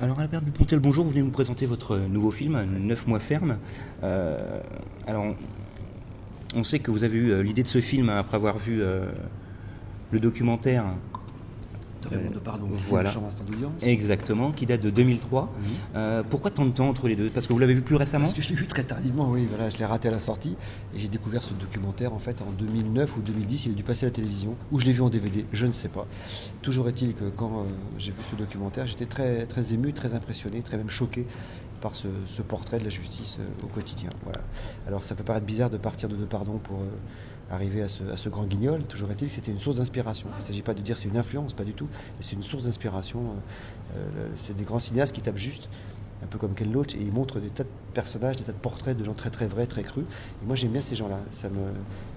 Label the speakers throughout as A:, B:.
A: Alors Albert Dupontel, bonjour, vous venez nous présenter votre nouveau film, 9 mois ferme. Alors on sait que vous avez eu l'idée de ce film après avoir vu le documentaire
B: De Raymond Depardon,
A: voilà.
B: Le Champ instant d'audience.
A: Exactement, qui date de 2003. Pourquoi tant de temps entre les deux? Parce que vous l'avez vu plus récemment?
B: Parce que je l'ai vu très tardivement, oui, voilà, je l'ai raté à la sortie et j'ai découvert ce documentaire en fait en 2009 ou 2010, il a dû passer à la télévision ou je l'ai vu en DVD, je ne sais pas. Toujours est-il que quand j'ai vu ce documentaire, j'étais très, très ému, très impressionné, très même choqué par ce portrait de la justice au quotidien. Voilà. Alors ça peut paraître bizarre de partir de Depardon pour arriver à ce grand guignol. Toujours est-il que c'était une source d'inspiration. Il ne s'agit pas de dire c'est une influence, pas du tout, mais c'est une source d'inspiration. C'est des grands cinéastes qui tapent juste, un peu comme Ken Loach, et ils montrent des tas de personnages, des tas de portraits de gens très très vrais, très crus. Et moi j'aime bien ces gens-là.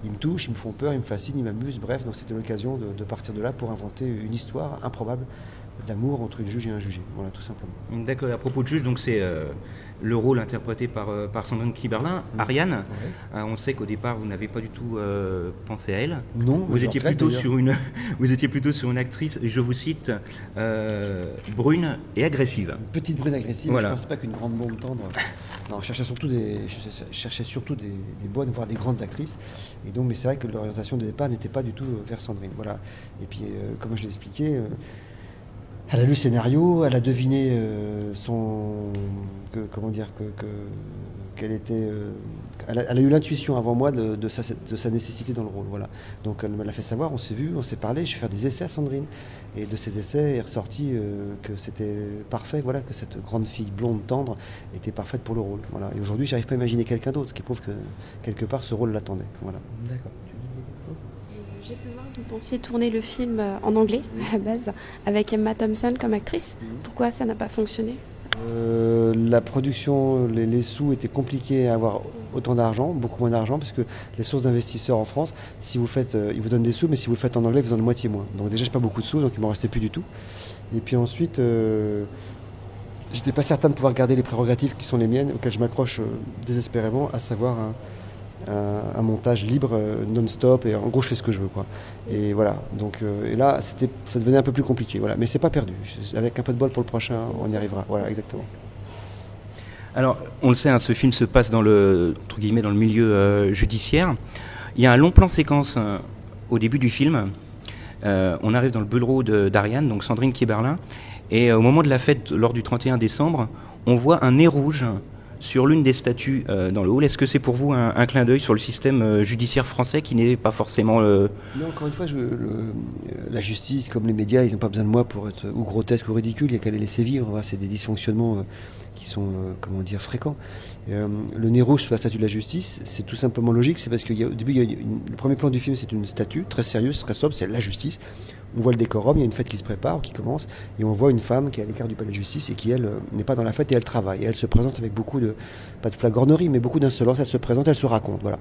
B: Ils me touchent, ils me font peur, ils me fascinent, ils m'amusent. Bref, donc c'était l'occasion de partir de là pour inventer une histoire improbable d'amour entre une juge et un jugé. Voilà, tout simplement.
A: D'accord, à propos de juge, donc c'est le rôle interprété par Sandrine Kiberlin, Ariane.
B: Ouais.
A: On sait qu'au départ, vous n'avez pas du tout pensé à elle.
B: Non,
A: Vous étiez plutôt sur une actrice, je vous cite, brune et agressive.
B: Une petite brune agressive,
A: Voilà.
B: je ne pensais pas qu'une grande blonde tendre. Non, je cherchais surtout des bonnes, voire des grandes actrices. Et donc, mais c'est vrai que l'orientation de départ n'était pas du tout vers Sandrine. Voilà. Et puis, comme je l'ai expliqué, elle a lu le scénario, elle a deviné qu'elle était. Elle a eu l'intuition avant moi de sa nécessité dans le rôle. Voilà. Donc elle me l'a fait savoir, on s'est vu, on s'est parlé, je vais faire des essais à Sandrine. Et de ces essais est ressorti que c'était parfait, voilà, que cette grande fille blonde tendre était parfaite pour le rôle. Voilà. Et aujourd'hui, j'arrive pas à imaginer quelqu'un d'autre, ce qui prouve que quelque part ce rôle l'attendait. Voilà.
A: D'accord.
C: J'ai pu voir que vous pensiez tourner le film en anglais, à la base, avec Emma Thompson comme actrice. Pourquoi ça n'a pas fonctionné?
B: La production, les sous étaient compliqués à avoir autant d'argent, beaucoup moins d'argent, parce que les sources d'investisseurs en France, si vous faites, ils vous donnent des sous, mais si vous le faites en anglais, vous en avez moitié moins. Donc déjà, j'ai pas beaucoup de sous, donc il m'en restait plus du tout. Et puis ensuite, j'étais pas certain de pouvoir garder les prérogatives qui sont les miennes, auxquelles je m'accroche désespérément, à savoir un montage libre, non-stop, et en gros je fais ce que je veux, quoi. Et voilà, donc et là ça devenait un peu plus compliqué, voilà. Mais c'est pas perdu, avec un peu de bol pour le prochain, on y arrivera, voilà, exactement.
A: Alors, on le sait, hein, ce film se passe dans le milieu judiciaire. Il y a un long plan séquence au début du film. On arrive dans le bureau d'Ariane, donc Sandrine Kiberlin, et au moment de la fête, lors du 31 décembre, on voit un nez rouge sur l'une des statues dans le hall. Est-ce que c'est pour vous un clin d'œil sur le système judiciaire français qui n'est pas forcément...
B: Non, encore une fois, la justice, comme les médias, ils n'ont pas besoin de moi pour être ou grotesque ou ridicule, il n'y a qu'à les laisser vivre. Voilà, c'est des dysfonctionnements qui sont fréquents. Le nez rouge sur la statue de la justice, c'est tout simplement logique, c'est parce qu'au début, le premier plan du film, c'est une statue très sérieuse, très sobre, c'est la justice. On voit le décorum, il y a une fête qui se prépare, qui commence, et on voit une femme qui est à l'écart du palais de justice et qui, elle, n'est pas dans la fête et elle travaille. Et elle se présente avec beaucoup pas de flagornerie, mais beaucoup d'insolence, elle se présente, elle se raconte, voilà.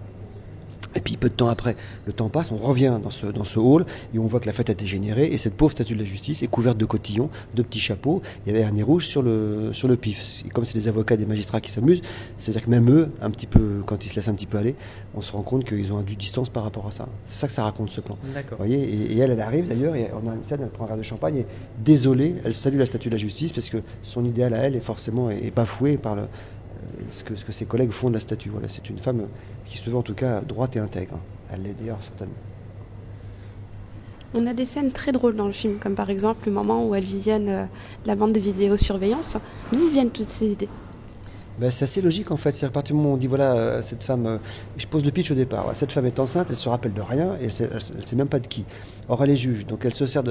B: Et puis peu de temps après, le temps passe, on revient dans ce hall et on voit que la fête a été générée et cette pauvre statue de la justice est couverte de cotillons, de petits chapeaux, il y avait un nez rouge sur le pif. Et comme c'est des avocats, des magistrats qui s'amusent, c'est-à-dire que même eux, un petit peu, quand ils se laissent un petit peu aller, on se rend compte qu'ils ont du distance par rapport à ça. C'est ça que ça raconte, ce plan.
A: D'accord.
B: Vous voyez, et elle arrive d'ailleurs, et on a une scène, elle prend un verre de champagne et désolée, elle salue la statue de la justice parce que son idéal à elle est forcément bafoué par ce que ses collègues font de la statue. Voilà, c'est une femme qui se veut en tout cas droite et intègre. Elle l'est d'ailleurs certainement.
C: On a des scènes très drôles dans le film, comme par exemple le moment où elle visionne la bande de vidéosurveillance. D'où viennent toutes ces idées?
B: C'est assez logique en fait, c'est à partir du moment où on dit voilà, cette femme, je pose le pitch au départ, voilà, cette femme est enceinte, elle se rappelle de rien et elle sait même pas de qui. Or elle est juge, donc elle se sert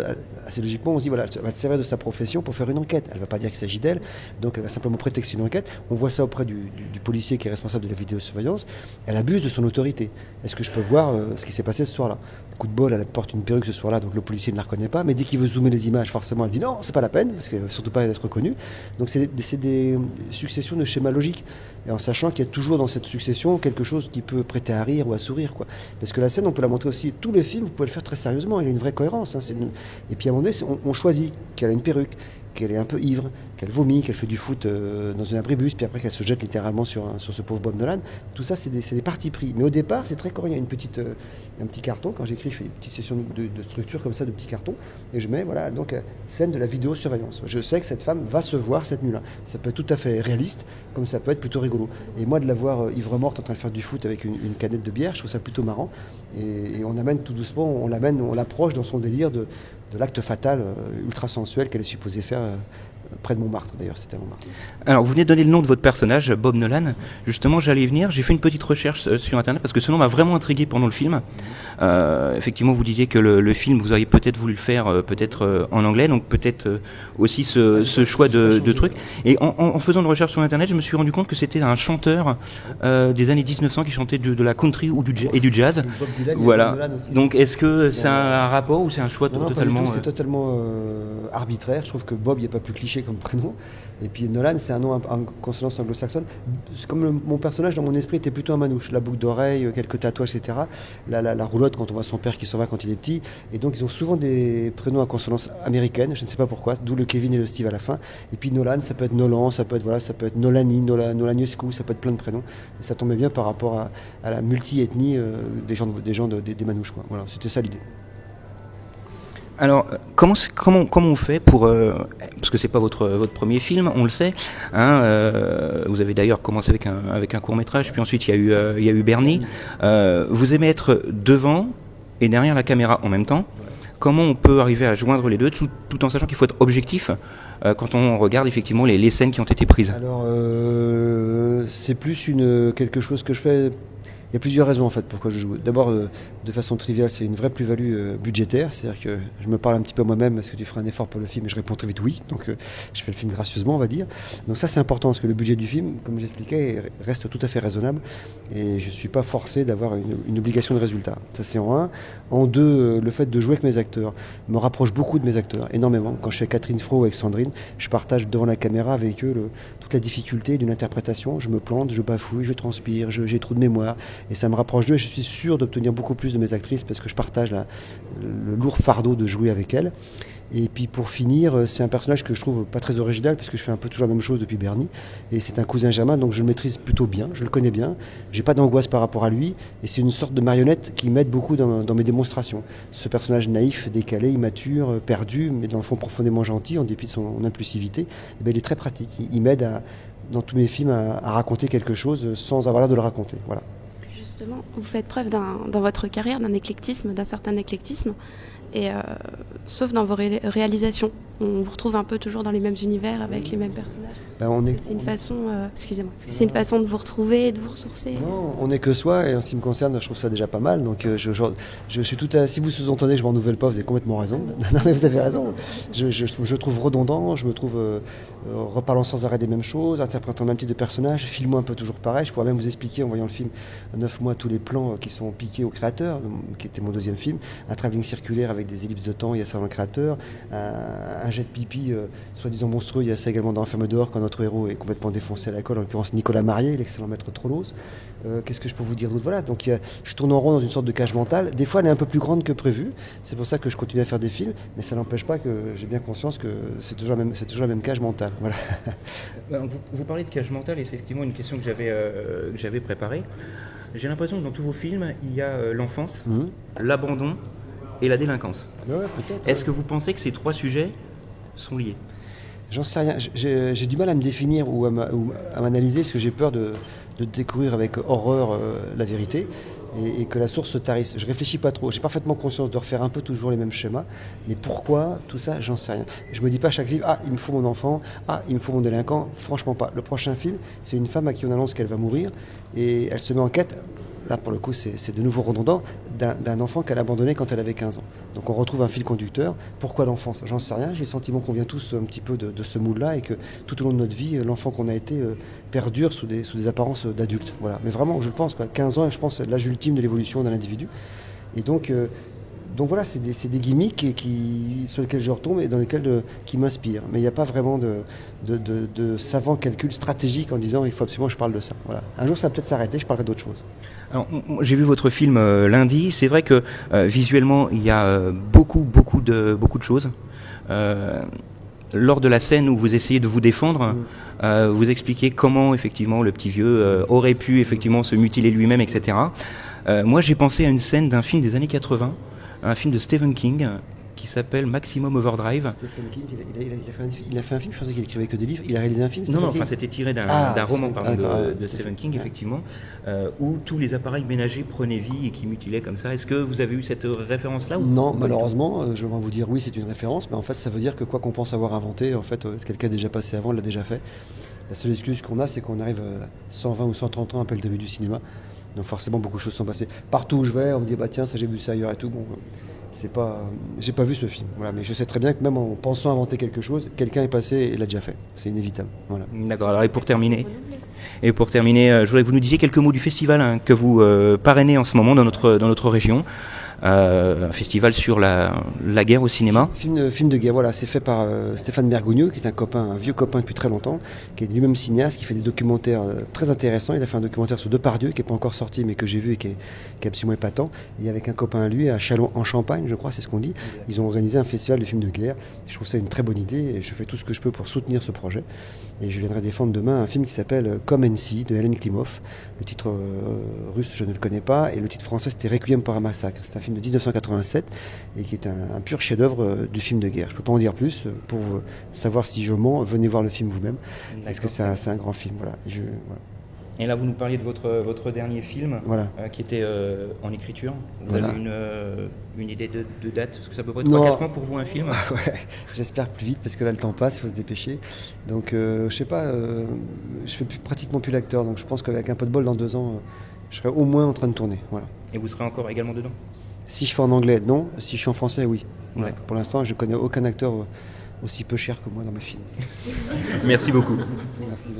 B: assez logiquement, on se dit voilà, elle va se servir de sa profession pour faire une enquête. Elle va pas dire qu'il s'agit d'elle, donc elle va simplement prétexter une enquête. On voit ça auprès du policier qui est responsable de la vidéosurveillance. Elle abuse de son autorité. Est-ce que je peux voir ce qui s'est passé ce soir-là? Coup de bol, elle porte une perruque ce soir-là, donc le policier ne la reconnaît pas, mais dès qu'il veut zoomer les images, forcément elle dit non, c'est pas la peine, parce qu'elle veut surtout pas être reconnue. Donc c'est des successions de schémas logiques, et en sachant qu'il y a toujours dans cette succession quelque chose qui peut prêter à rire ou à sourire, quoi. Parce que la scène, on peut la montrer aussi, tout le film, vous pouvez le faire très sérieusement, il y a une vraie cohérence, hein, et puis à un moment donné, on choisit qu'elle a une perruque, qu'elle est un peu ivre, qu'elle vomit, qu'elle fait du foot dans un abribus, puis après qu'elle se jette littéralement sur ce pauvre Bob Nolan. Tout ça, c'est des partis pris. Mais au départ, c'est très coréen. Il y a un petit carton. Quand j'écris, je fais une petite session de structure comme ça, de petits cartons, et je mets, voilà, donc scène de la vidéosurveillance. Je sais que cette femme va se voir cette nuit-là. Ça peut être tout à fait réaliste, comme ça peut être plutôt rigolo. Et moi, de la voir ivre-morte en train de faire du foot avec une canette de bière, je trouve ça plutôt marrant. Et on amène tout doucement, on l'approche dans son délire de l'acte fatal ultra sensuel qu'elle est supposée faire près de Montmartre, d'ailleurs, c'était à Montmartre.
A: Alors, vous venez de donner le nom de votre personnage, Bob Nolan. Justement, j'allais y venir. J'ai fait une petite recherche sur Internet parce que ce nom m'a vraiment intrigué pendant le film. Effectivement, vous disiez que le film, vous auriez peut-être voulu le faire en anglais, donc peut-être aussi ce choix de trucs. Et en faisant une recherche sur Internet, je me suis rendu compte que c'était un chanteur des années 1900 qui chantait de la country et du jazz.
B: Bob Dylan,
A: voilà.
B: Nolan aussi.
A: Donc, est-ce que c'est un rapport ou c'est un choix totalement...
B: C'est totalement arbitraire. Je trouve que Bob, il n'y a pas plus cliché comme prénom. Et puis Nolan, c'est un nom en consonance anglo-saxonne. Comme mon personnage, dans mon esprit, était plutôt un manouche. La boucle d'oreille, quelques tatouages, etc. La roulotte, quand on voit son père qui s'en va quand il est petit. Et donc, ils ont souvent des prénoms à consonance américaine. Je ne sais pas pourquoi. D'où le Kevin et le Steve à la fin. Et puis Nolan, ça peut être Nolan, ça peut être Nolani, Nolaniescu, ça peut être plein de prénoms. Et ça tombait bien par rapport à la multi-ethnie des manouches, quoi. Voilà, c'était ça l'idée.
A: Alors, comment on fait pour... parce que c'est pas votre premier film, on le sait. Hein, vous avez d'ailleurs commencé avec un court-métrage, puis ensuite il y a eu Bernie. Vous aimez être devant et derrière la caméra en même temps. Comment on peut arriver à joindre les deux, tout en sachant qu'il faut être objectif quand on regarde effectivement les scènes qui ont été prises?
B: Alors, c'est plus quelque chose que je fais... Il y a plusieurs raisons en fait pourquoi je joue. D'abord, de façon triviale, c'est une vraie plus-value budgétaire, c'est-à-dire que je me parle un petit peu à moi-même, est-ce que tu feras un effort pour le film? Et je réponds très vite oui, donc je fais le film gracieusement, on va dire. Donc ça c'est important parce que le budget du film, comme j'expliquais, reste tout à fait raisonnable et je ne suis pas forcé d'avoir une obligation de résultat. Ça c'est en un. En deux, le fait de jouer avec mes acteurs me rapproche beaucoup de mes acteurs, énormément. Quand je fais Catherine Fro avec Sandrine, je partage devant la caméra avec eux toute la difficulté d'une interprétation. Je me plante, je bafouille, je transpire, j'ai trop de mémoire. Et ça me rapproche d'eux et je suis sûr d'obtenir beaucoup plus de mes actrices parce que je partage le lourd fardeau de jouer avec elles. Et puis pour finir, c'est un personnage que je trouve pas très original parce que je fais un peu toujours la même chose depuis Bernie. Et c'est un cousin germain, donc je le maîtrise plutôt bien, je le connais bien. J'ai pas d'angoisse par rapport à lui. Et c'est une sorte de marionnette qui m'aide beaucoup dans mes démonstrations. Ce personnage naïf, décalé, immature, perdu, mais dans le fond profondément gentil, en dépit de son impulsivité, eh bien, il est très pratique. Il m'aide dans tous mes films à raconter quelque chose sans avoir l'air de le raconter. Voilà.
C: Justement, vous faites preuve dans votre carrière d'un certain éclectisme, et sauf dans vos réalisations. On vous retrouve un peu toujours dans les mêmes univers, avec les mêmes personnages. C'est une façon, excusez-moi, c'est une façon de vous retrouver et de vous ressourcer.
B: Non, on n'est que soi, et en ce qui me concerne, je trouve ça déjà pas mal. Donc, je suis si vous sous-entendez, je ne m'en renouvelle pas, vous avez complètement raison. Non, mais vous avez raison. Je trouve redondant, je me trouve reparlant sans arrêt des mêmes choses, interprétant le même type de personnage, filmant un peu toujours pareil. Je pourrais même vous expliquer, en voyant le film 9 mois, tous les plans qui sont piqués au créateur, qui était mon deuxième film, un travelling circulaire avec des ellipses de temps, il y a ça dans le créateur, un jet de pipi soi-disant monstrueux, il y a ça également dans Enferme dehors quand notre héros est complètement défoncé à la colle, en l'occurrence Nicolas Marié, l'excellent maître Trollos. Qu'est-ce que je peux vous dire d'autre? Voilà, donc je tourne en rond dans une sorte de cage mentale. Des fois elle est un peu plus grande que prévu, c'est pour ça que je continue à faire des films, mais ça n'empêche pas que j'ai bien conscience que c'est toujours la même cage mentale. Voilà.
A: Vous parlez de cage mentale et c'est effectivement une question que j'avais préparée. J'ai l'impression que dans tous vos films, il y a l'enfance, l'abandon et la délinquance.
B: Ouais, peut-être.
A: Est-ce que vous pensez que ces trois sujets sont liés?
B: J'en sais rien. J'ai du mal à me définir ou à m'analyser parce que j'ai peur de découvrir avec horreur la vérité et que la source se tarisse. Je réfléchis pas trop. J'ai parfaitement conscience de refaire un peu toujours les mêmes schémas. Mais pourquoi tout ça, j'en sais rien. Je me dis pas à chaque film, il me faut mon enfant, il me faut mon délinquant. Franchement pas. Le prochain film, c'est une femme à qui on annonce qu'elle va mourir et elle se met en quête. Là, pour le coup, c'est de nouveau redondant, d'un enfant qu'elle a abandonné quand elle avait 15 ans. Donc on retrouve un fil conducteur. Pourquoi l'enfance? J'en sais rien. J'ai le sentiment qu'on vient tous un petit peu de ce moule-là et que tout au long de notre vie, l'enfant qu'on a été perdure sous des apparences d'adultes. Voilà. Mais vraiment, je pense, 15 ans, je pense, c'est l'âge ultime de l'évolution d'un individu. Et donc voilà, c'est des gimmicks sur lesquels je retombe et dans lesquels qui m'inspirent. Mais il n'y a pas vraiment de savant calcul stratégique en disant il faut absolument que je parle de ça. Voilà. Un jour, ça va peut-être s'arrêter, je parlerai d'autre chose.
A: Alors, j'ai vu votre film lundi. C'est vrai que visuellement, il y a beaucoup de choses. lors de la scène où vous essayez de vous défendre, vous expliquez comment effectivement le petit vieux aurait pu effectivement se mutiler lui-même, etc. Moi j'ai pensé à une scène d'un film des années 80, un film de Stephen King qui s'appelle Maximum Overdrive.
B: Stephen King, il a fait un film, je pensais qu'il écrivait que des livres. Il a réalisé un film,
A: Non, enfin c'était tiré d'un roman de Stephen King, effectivement, où tous les appareils ménagers prenaient vie et qui mutilaient comme ça. Est-ce que vous avez eu cette référence-là ou
B: Non, malheureusement, je vais vous dire oui, c'est une référence, mais en fait ça veut dire que quoi qu'on pense avoir inventé, en fait quelqu'un est déjà passé avant, l'a déjà fait. La seule excuse qu'on a, c'est qu'on arrive 120 ou 130 ans après le début du cinéma. Donc forcément beaucoup de choses sont passées. Partout où je vais, on me dit bah tiens, ça j'ai vu ça ailleurs et tout. Bon, j'ai pas vu ce film. Voilà, mais je sais très bien que même en pensant inventer quelque chose, quelqu'un est passé et l'a déjà fait. C'est inévitable. Voilà.
A: D'accord. Alors et pour terminer, je voudrais que vous nous disiez quelques mots du festival que vous parrainez en ce moment dans notre région. Un festival sur la guerre au cinéma.
B: Film de guerre, voilà, c'est fait par Stéphane Mergugno, qui est un vieux copain depuis très longtemps, qui est lui-même cinéaste, qui fait des documentaires très intéressants. Il a fait un documentaire sur Depardieu, qui n'est pas encore sorti, mais que j'ai vu et qui est absolument épatant. Et avec un copain à lui, à Châlons en Champagne, je crois, c'est ce qu'on dit, ils ont organisé un festival de films de guerre. Je trouve ça une très bonne idée et je fais tout ce que je peux pour soutenir ce projet. Et je viendrai défendre demain un film qui s'appelle Come and See de Hélène Klimov. Le titre russe, je ne le connais pas, et le titre français, c'était Requiem pour un massacre. C'est un film de 1987 et qui est un pur chef-d'œuvre du film de guerre. Je ne peux pas en dire plus. Pour savoir si je mens, venez voir le film vous-même. Parce que c'est un grand film. Voilà. Voilà.
A: Et là, vous nous parliez de votre dernier film,
B: voilà.
A: Qui était en écriture. Vous
B: voilà.
A: avez une idée de date? Est-ce que ça peut pas être 3-4 ans pour vous un film?
B: Ouais, j'espère plus vite parce que là le temps passe, il faut se dépêcher. Donc je sais pas, je fais pratiquement plus l'acteur, donc je pense qu'avec un peu de bol dans 2 ans, je serai au moins en train de tourner. Voilà.
A: Et vous serez encore également dedans?
B: Si je fais en anglais, non. Si je suis en français, oui. Voilà. Pour l'instant, je connais aucun acteur aussi peu cher que moi dans mes films.
A: Merci beaucoup.
B: Merci.